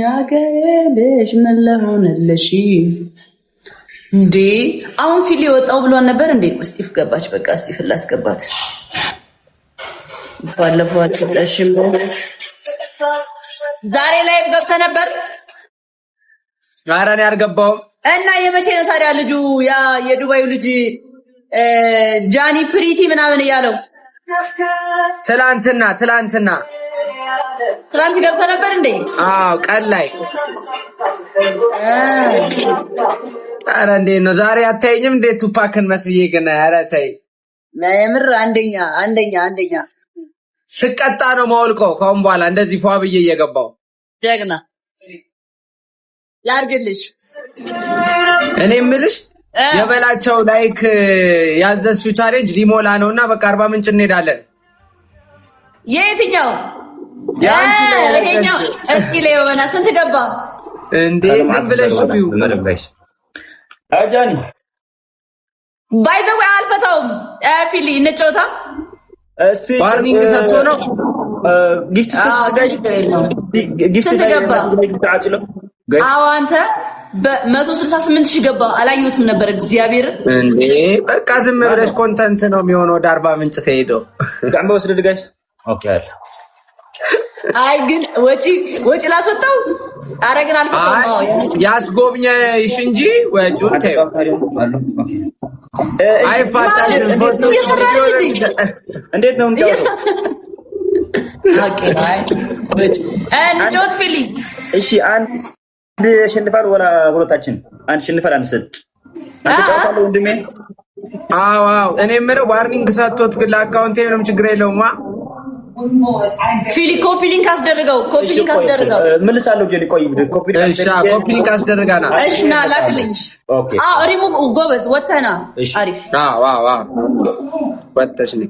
ያገለሽ መለሆነልሽ እንዴ አሁን ፊል የወጣው ብሏን ነበር እንዴ? ስቲፍ ገባች። በቃ ስቲፍ ላስገባት። ባለፈው አልተጠሽም። ዛሬ ላይ ገብተ ነበር። ኧረ እኔ አልገባሁም። እና የመቼ ነው ታዲያ ልጁ ያ የዱባዩ ልጅ ጃኒ ፕሪቲ ምናምን እያለው? ትላንትና ትላንት ገብተ ነበር እንዴ? አዎ ቀን ላይ። ኧረ እንዴት ነው ዛሬ አታየኝም? እንዴት ቱፓክን መስዬ ግን? ኧረ ተይ የምር አንደኛ ስቀጣ ነው ማውልቀው። ከአሁን በኋላ እንደዚህ ፏ ብዬ እየገባው ጀግና ያርግልሽ። እኔ የምልሽ የበላቸው ላይክ ያዘዝሽው ቻሌንጅ ሊሞላ ነውና በቃ 40 ምንጭ እንሄዳለን። የትኛው? ይሄኛው እስኪ ለዮና ስንት ገባ እንዴ? ዝም ብለሽ ሹፊው አጃኒ ባይዘው አልፈታውም። ፊሊ እንጫወታ እስቲ ዋርኒንግ ሰጥቶ ነው ጊፍት ስንት ገባ? አዎ አንተ በ168 ሺህ ገባ። አላየሁትም ነበር እግዚአብሔር እንዴ። በቃ ዝም ብለሽ ኮንተንት ነው የሚሆነው። ወደ 40 ምንጭ ተሄዶ ጋምባ ወስደ ድጋስ ኦኬ አለ። አይ ግን ወጪ ላስወጣው። አረ ግን አልፈታውም። ያስጎብኘሽ እንጂ ወጪውን ተይው። አይፋታሽም። እንዴት ነው እንዴ? ኦኬ አይ ወጪ እንጆት ፊሊ እሺ አንድ ሽንፋል ወላ ሁለታችን አንድ ሽንፋል አንሰጥ አንተጫውታለህ ወንድሜ። አዎ እኔ የምለው ዋርኒንግ ሰጥቶት ግን ለአካውንቴ ምንም ችግር የለውም። ፊሊ ኮፒ ሊንክ አስደርገው። መልሳለሁ ጀሊ ቆይ ኮፒ ሊንክ አስደርጋና እሺ ና ላክልኝ። አዎ ሪሙቭ ጎበዝ ወተና አሪፍ። አዎ ወተሽ ነው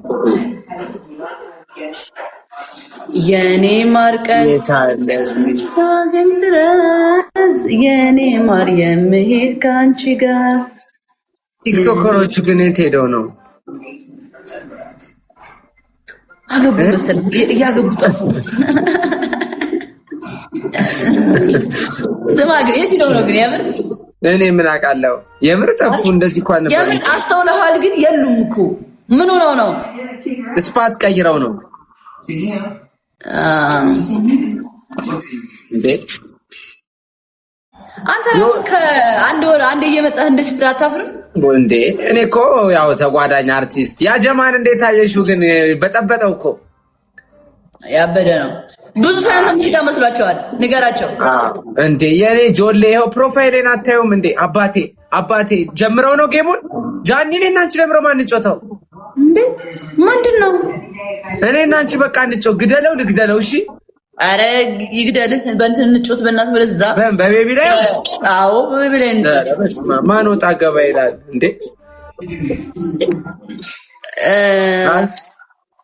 የኔ ማርቀን ድረስ የኔ ማር የምሄድ ከአንቺ ጋር። ቲክቶከሮቹ ግን የት ሄደው ነው? አገቡ መሰለኝ እያገቡ ጠፉ። ዝም ግን የት ሄደው ነው ግን? የምር እኔ ምን አውቃለሁ። የምር ጠፉ። እንደዚህ እንኳን ነበር። የምር አስተውለዋል ግን የሉም እኮ። ምን ሆነው ነው? ስፓት ቀይረው ነው እንዴ? አንተ ራሱ ከአንድ ወር አንድ እየመጣህ እንደ ስትል አታፍርም እንዴ? እኔ እኮ ያው ተጓዳኝ አርቲስት ያ ጀማን እንዴት አየሽው? ግን በጠበጠው እኮ ያበደ ነው። ብዙ ሰው ሙዚቃ መስሏቸዋል። ንገራቸው እንዴ። የኔ ጆሌ ይኸው ፕሮፋይሌን አታዩም እንዴ? አባቴ ጀምረው ነው ጌሙን። ጃኒ ነኝ አንቺ ለምረው ማን እንጮተው እንዴ? ምንድነው? እኔ እና አንቺ በቃ እንጮህ። ልግደለው። እሺ አረ ይግደልህ። በእንትን እንጮት በእናት ወደዛ በቤቢ ላይ። አዎ በቤቢ ላይ እንጮት። ማን ወጣ ገባ ይላል እንዴ?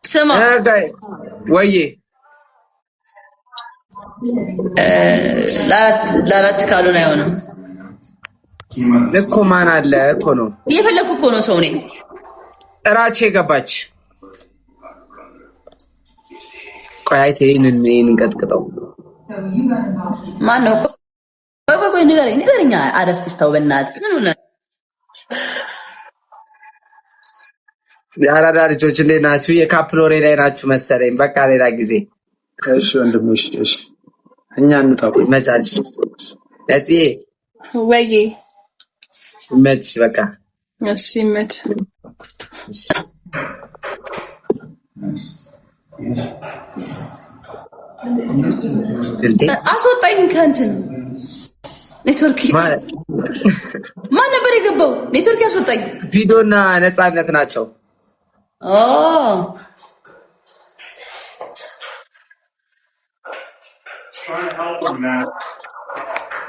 ስማ ወዬ ለአራት ካልሆነ አይሆንም እኮ። ማን አለ እኮ ነው እየፈለኩ እኮ ነው። ሰው ነኝ። እራቼ ገባች። ቆይ አይቴ ይሄንን ቀጥቅጠው። ማን ነው? ቆይ ንገረኛ። አረስቲፍታው በእናትህ ምን ሆነ? የአራዳ ልጆች እንዴት ናችሁ? የካፕል ወሬ ላይ ናችሁ መሰለኝ። በቃ ሌላ ጊዜ እሺ ወንድምሽ። እሺ እኛ እንጣው መቻች እዚህ ወይዬ መች በቃ እሺ መች አስወጣኝ ከእንትን ኔትወርክ። ማን ነበር የገባው? ኔትወርክ ያስወጣኝ። ቪዲዮና ነፃነት ናቸው።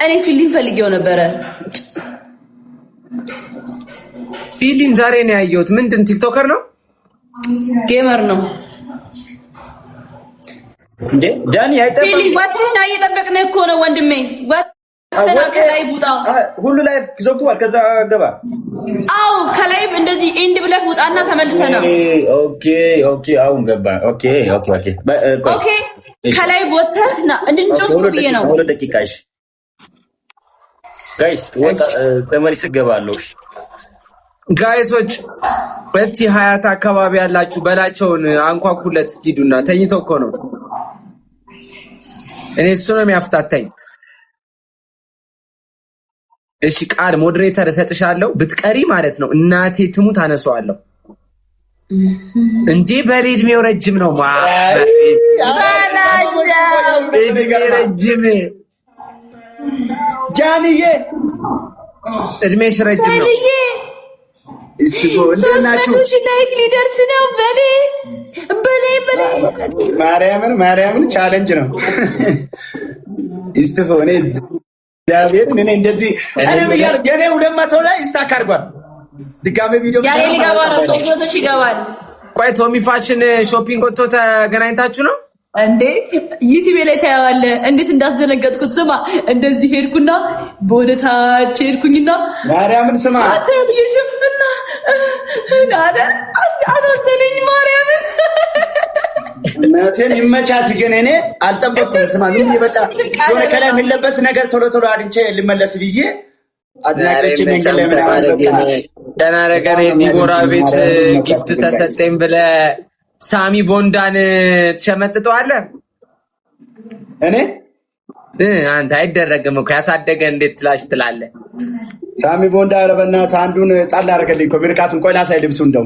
እኔ ፊልም ፈልጌው ነበረ። ፊልም ዛሬ ነው ያየሁት። ምንድን ቲክቶከር ነው? ጌመር ነው እንዴ? ዳኒ አይጠበቅም። ፊልም ወጥተህ እየጠበቅን እኮ ነው ወንድሜ። ከላይ ውጣ። ሁሉ ላይ ዘግቷል። ከዛ ገባ። አው ከላይ እንደዚህ ኤንድ ብለህ ውጣና ተመልሰና። ኦኬ አሁን ገባ። ኦኬ ከላይ ወጥተህና እንድንጮት ብዬ ነው። 2 ደቂቃ እሺ ጋይስ ወጣ ተመልስ ገባለሁ። ጋይሶች በቲ ሀያት አካባቢ ያላችሁ በላቸውን አንኳኩለት ስቲዱና ተኝቶ እኮ ነው። እኔ እሱ ነው የሚያፍታታኝ። እሺ ቃል ሞዴሬተር እሰጥሻለሁ ብትቀሪ ማለት ነው። እናቴ ትሙት አነሳዋለሁ። እንዴ በእድሜው ረጅም ነው ረጅም ጃንዬ እድሜሽ ረጅም ነው። እስቲጎ እንደናችሁ ላይክ ሊደርስ ነው። ማርያምን ቻሌንጅ ነው። እስቲጎ እኔ እግዚአብሔርን እኔ እንደዚህ የኔ 200 ላይ ስታክ አድርጓል። ድጋሜ ቪዲዮ ያኔ ሊገባ ነው 300 ሺህ ይገባል። ቆይ ቶሚ ፋሽን ሾፒንግ ወጥቶ ተገናኝታችሁ ነው እንዴ? ዩቲዩብ ላይ ታያዋለህ እንዴት እንዳስደነገጥኩት። ስማ እንደዚህ ሄድኩና በወደታች ሄድኩኝና ማርያምን ስማ አደልሽምና ናደ አሳሰነኝ ማርያምን። እናቴን ይመቻት። ግን እኔ አልጠበቅኩም። ስማ ዝም ይበቃ የሆነ ከላይ የሚለበስ ነገር ቶሎ አድንቼ ልመለስ ብዬ አድናቂዎች መንገድ ላይ ደህና ነገር ዲቦራ ቤት ጊፍት ተሰጠኝ ብለህ ሳሚ ቦንዳን ትሸመጥጠዋለህ። እኔ አንተ አይደረግም እኮ ያሳደገ እንዴት ትላሽ ትላለህ? ሳሚ ቦንዳ በእናትህ አንዱን ጣል አደረገልኝ እኮ ምርቃቱን። ቆይ ላሳይ ልብሱ እንደው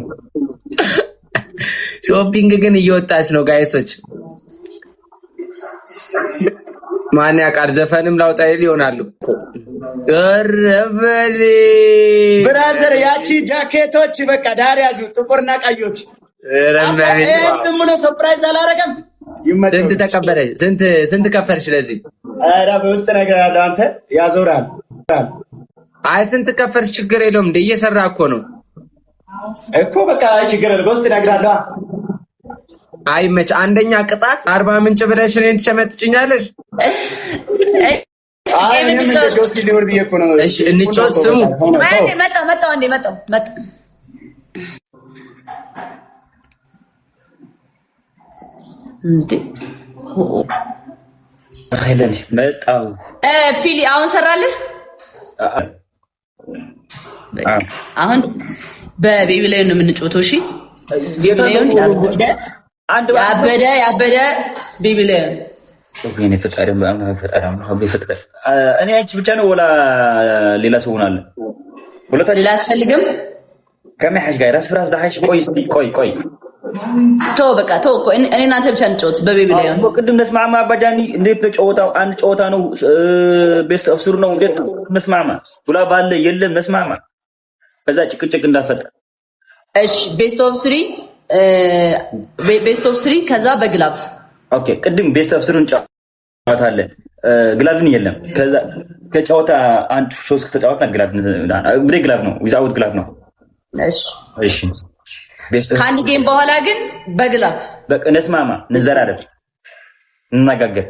ሾፒንግ ግን እየወጣች ነው ጋይሶች። ማን ያውቃል? ዘፈንም ላውጣ ይሆናል እኮ ረበሌ ብራዘር። ያቺ ጃኬቶች በቃ ዳር ያዙ ጥቁርና ቀዮች። ረመኔ ምን ሰርፕራይዝ አላረገም። ይመጣ ስንት ተቀበለሽ? ስንት ከፈልሽ ለዚህ? ኧረ በውስጥ ነገር አለ አንተ ያዞራል። አይ ስንት ከፈልሽ? ችግር የለውም እንደ እየሰራ እኮ ነው እኮ በቃ አይ ችግር የለም በውስጥ እነግርሃለሁ። አይ መች አንደኛ ቅጣት 40 ምንጭ ብለሽ እኔን ትሸመጥጭኛለሽ? አይ ምን እንደው ሲሊወር ብዬ እኮ ነው። እሺ እንጮት። ስሙ መጣ እንዴ አይለን መጣው ፊሊ አሁን ሰራልህ። አሁን በቤቢ ላይ ነው የምንጮተው። እሺ ያበደ ቤቢ ላይ ወይኔ ፈጣሪ ፈጣሪ እኔ አንቺ ብቻ ነው ወላ ሌላ ሰው ሆናለ? ሌላ አስፈልግም። ከመሐሽ ጋር ራስ ዳሽ ቆይ በቃ እኔ እናንተ ብቻ እንጫወት በቤቢ ላይ ነው። ቅድም ነስማማ አባጃኒ እንዴት ተጫወታው? አንድ ጨዋታ ነው ቤስት ኦፍ ሱር ነው። እንዴት ነስማማ ሁላ ባለ የለም ነስማማ። ከዛ ጭቅጭቅ እንዳፈጠ እሺ ቤስት ኦፍ 3 ከዛ በግላቭ ኦኬ። ቅድም ቤስት ኦፍ ሱሩን ጨዋታ አለ ግላቭን የለም። ከዛ ከጨዋታ አንድ 3 ተጫወትና ግላቭ ነው ዊዛውት ግላቭ ነው። እሺ ከአንድ ጌም በኋላ ግን በግላፍ በቃ ነስማማ እንዘራረብ እንነጋገር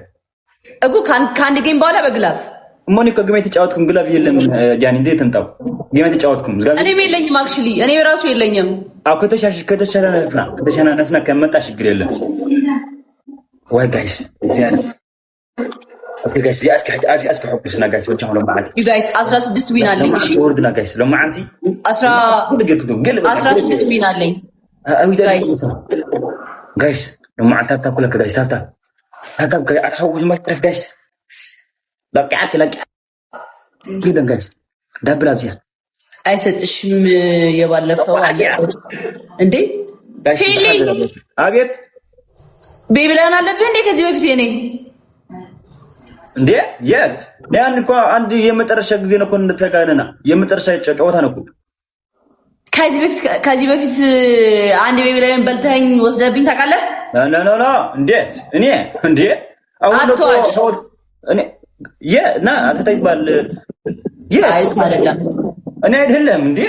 እኮ ከአንድ ጌም በኋላ በግላፍ ሞኒ እኮ ግሜ ተጫወትኩም ግላፍ የለም ጃኒ እንዴት እንጣው ግሜ ተጫወትኩም እኔ የለኝም አክቹሊ እኔ ራሱ የለኝም። አው ከተሻሻለና ከመጣ ችግር የለም። ወይ ጋይስ ጋይስ እስኪ حبسنا ጋይስ ወንጀል ነው ማለት ዩ ጋይስ 16 ዊን አለኝ። እሺ ወርድና ጋይስ ለማንቲ 16 ዊን አለኝ ጋይስ ለማንታ ታኩለ ጋይስ ታታ አታውቁ ማትረፍ ጋይስ ለቃት ጊደን ጋይስ ዳብል አብዚያ አይሰጥሽም። የባለፈው እንዴ ፊሊ አቤት ቤቢ ላይ አለብህ እንዴ ከዚህ በፊት የኔ እንዴ የት ያን እኮ አንድ የመጨረሻ ጊዜ ነው እኮ እንደተጋነና የመጨረሻ ጨዋታ ነው እኮ። ከዚህ በፊት አንድ ቤቢ ላይ በልተኸኝ ወስደብኝ ታውቃለህ? ላ እንዴት እኔ እንዴ አሁን ነው እኔ የና አተታይባል አይደለም እኔ አይደለም እንዴ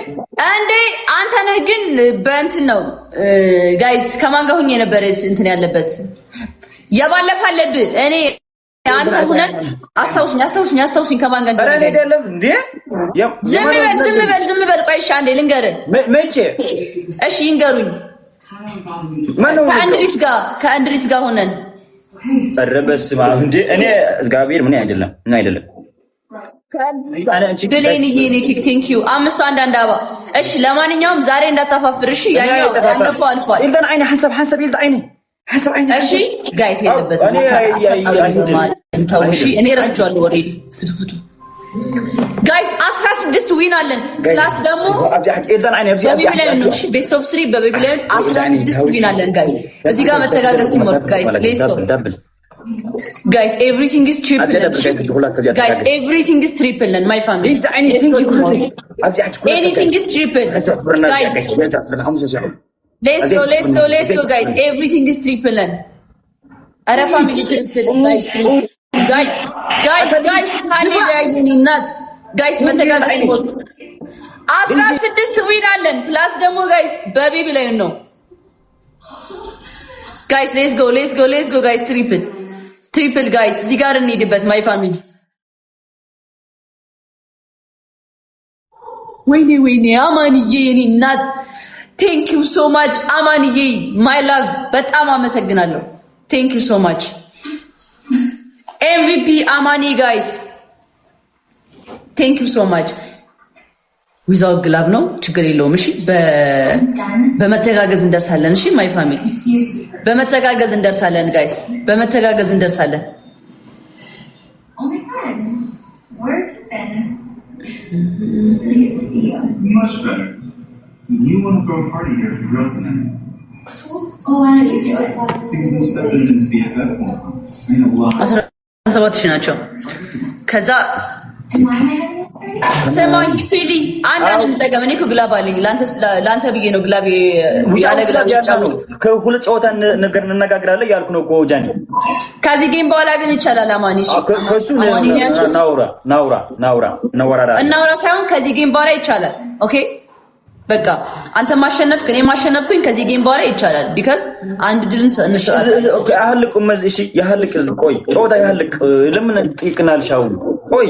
አንተ ነህ። ግን በእንትን ነው ጋይስ ከማን ጋር ሆኜ ነበር እንትን ያለበት የባለፈ አለብህ እኔ አንተ ሁነን አስታውሱኝ ከማን ጋር እንደሆነ አይደለም እንዴ? ዝም በል ቆይ እሺ አንዴ ልንገርህ መቼ እሺ ይንገሩኝ ከአንድሪስ ጋር ሆነን ረበስ ማለት እንዴ እኔ እግዚአብሔር ምን አይደለም ብሌንዬ ኔኪክ ቴንክ ዩ 5 አባ እሺ ለማንኛውም ዛሬ እንዳታፋፍር እሺ ያኛው ያለፈው አልፏል ይልደን አይኔ ሐሳብ ይልደ አይኔ እሺ ጋይስ የለበትም እሺ እኔ ረስቻለሁ ኦሬዲ ፍቱ ጋይስ 16 ዊን አለን ፕላስ ደግሞ በቤቢላይን ነው እሺ ቤስት ኦፍ 3 በቤቢላይን 16 ዊን አለን ጋይስ እዚህ ጋር መተጋገዝ ትሞር ጋይስ ሌትስ ጎ guys everything is triple guys everything is triple my family anything is triple guys let's go guys everything is triple ara family triple guys hallelujah ይሁንናት guys መተጋገዝ ትሞር 16 ዊን አለን ፕላስ ደግሞ guys በቤቢላይን ነው guys let's go guys triple guys እዚህ ጋር እንሂድበት my family ወይኔ አማንዬ የኔ እናት thank you so much አማንዬ my love በጣም አመሰግናለሁ thank you so much MVP አማኒ guys thank you so much without glove ነው ችግር የለውም እሺ በመተጋገዝ እንደርሳለን እሺ my family በመተጋገዝ እንደርሳለን guys በመተጋገዝ እንደርሳለን oh my god work then it's really good to see you much better you want to throw a party here for girls tonight oh why don't you do it because I'll step in as BFF I know a lot 17 ናቸው ከዛ ሰማኝ ፊሊ አንዳንድ እንጠቀም እኔ እኮ ግላብ አለኝ ላንተ ብዬ ነው ግላብ ያለ ግላብ ጫው ከሁለት ጨዋታ ነገር እንነጋግራለን ያልኩ ነው እኮ ጃኒ ከዚህ ጌም በኋላ ግን ይቻላል አማኒሽ ከሱ ናውራ ሳይሆን ከዚህ ጌም በኋላ ይቻላል ኦኬ በቃ አንተ ማሸነፍክ እኔ ማሸነፍኩኝ ከዚህ ጌም በኋላ ይቻላል because አንድ ድልን እንሰጣለን ኦኬ ያህልቅ እሺ ያህልቅ ቆይ ጨዋታ ያህልቅ ለምን ጥይቅናልሻው ቆይ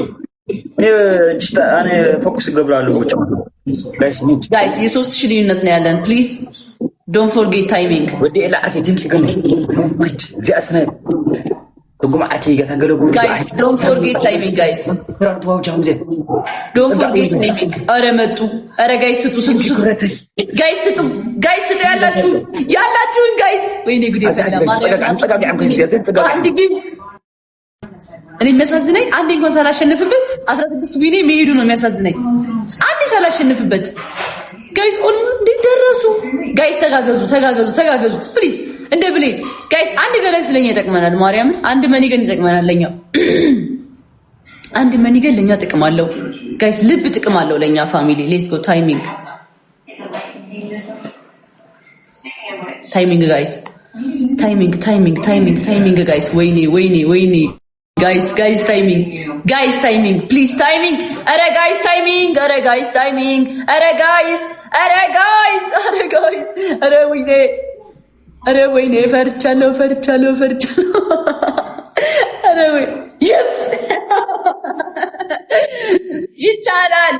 እኔ ፎከስ ገብራለሁ guys የ3 ሺህ ልዩነት ነው ያለን please don't forget timing ወዲ ላአቲ ትንሽ ግን ዚአስና ተጉማአቲ ይገታገለጉ guys don't forget timing guys don't forget timing አረ መጡ አረ guys ስጡ guys ያላችሁን guys ወይኔ ጉዴ ፈላ ማርያም አንድ ግን እኔ የሚያሳዝነኝ አንዴ እንኳን ሳላሸንፍበት 16 ዊኔ መሄዱ ነው የሚያሳዝነኝ አንዴ ሳላሸንፍበት ጋይስ ኦን እንዴት ደረሱ ጋይስ ተጋገዙ ፕሊዝ እንደ ብሌን ጋይስ አንድ ገለግ ስለኛ ይጠቅመናል ማርያም አንድ መኒገን ይጠቅመናል ለኛ አንድ መኒገን ለኛ ጥቅም አለው ጋይስ ልብ ጥቅም አለው ለኛ ፋሚሊ ሌትስ ጎ ታይሚንግ ጋይስ ታይሚንግ ጋይስ ወይኔ guys timing please timing are guys timing are wayne ፈርቻለሁ are way yes ይቻላል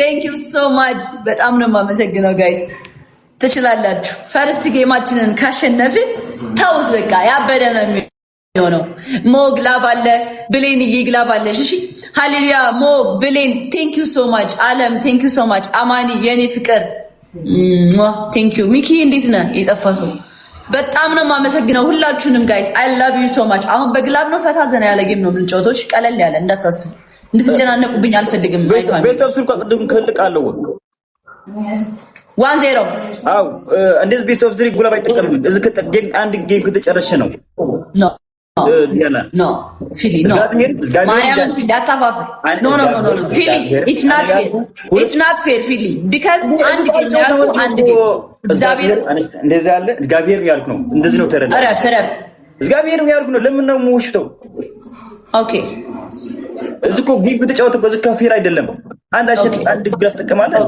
thank you so much በጣም ነው የማመሰግነው guys ትችላላችሁ ፈርስት ጌማችንን ካሸነፍን ታውት በቃ ያበደ ነው ነው ሞ ግላብ አለ ብሌን ይግላብ አለ እሺ ሃሌሉያ ሞ ብሌን ቴንክ ዩ ሶ ማች አለም ቴንክ ዩ ሶ ማች አማኒ የኔ ፍቅር ቴንክ ዩ ሚኪ እንዴት ነህ የጠፋሰው በጣም ነው ማመሰግነው ሁላችሁንም ጋይስ አይ ላቭ ዩ ሶ ማች አሁን በግላብ ነው ፈታ ዘና ያለ ጌም ነው ምንጮቶች ቀለል ያለ እንዳታስቡ እንድትጨናነቁብኝ አልፈልግም ቤተሰብ ስልኳ ቅድም ከልቃለሁ 1-0 አው እንደዚህ ቤስት ኦፍ 3 ጉላብ አይጠቀምም እዚህ ከጠገኝ አንድ ጌም ከተጨረሰ ነው No, Philly, no. Mariam, Philly, አታፋፍር. No. Philly, it's not fair, Philly. Because አንድ ጌም እግዚአብሔር እንደዛ ያለ እግዚአብሔር ያልኩ ነው እንደዚህ ነው ተረዳ ረፍ እግዚአብሔር ያልኩ ነው ለምን ነው የምወሽተው ኦኬ እዚህ ኮ ጌም ከተጫወተ በዚህ ፌር አይደለም አንድ አሸንፍ አንድ ግላፍ ተቀማለህ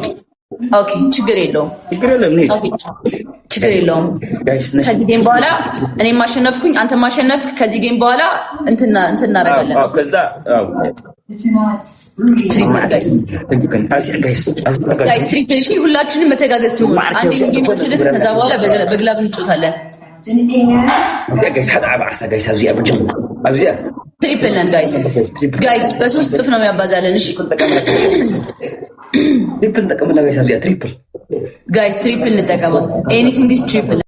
ኦኬ ችግር የለውም ችግር የለውም። ከዚህ ጌም በኋላ እኔ ማሸነፍኩኝ አንተ ማሸነፍክ። ከዚህ ጌም በኋላ እንትን እናደርጋለን። ጋይስ ትሪፕል እሺ፣ ሁላችንም መተጋገዝ ትሆን። አንዴ ጌም ወሰድን፣ ከዛ በኋላ በግላብ እንጮታለን። ትሪፕል ነን ጋይስ በሶስት ጥፍ ነው የሚያባዛለን። እሺ ትሪፕል ተጠቀምና ጋይስ ትሪፕል እንጠቀመው። ኤኒቲንግ ኢዝ ትሪፕል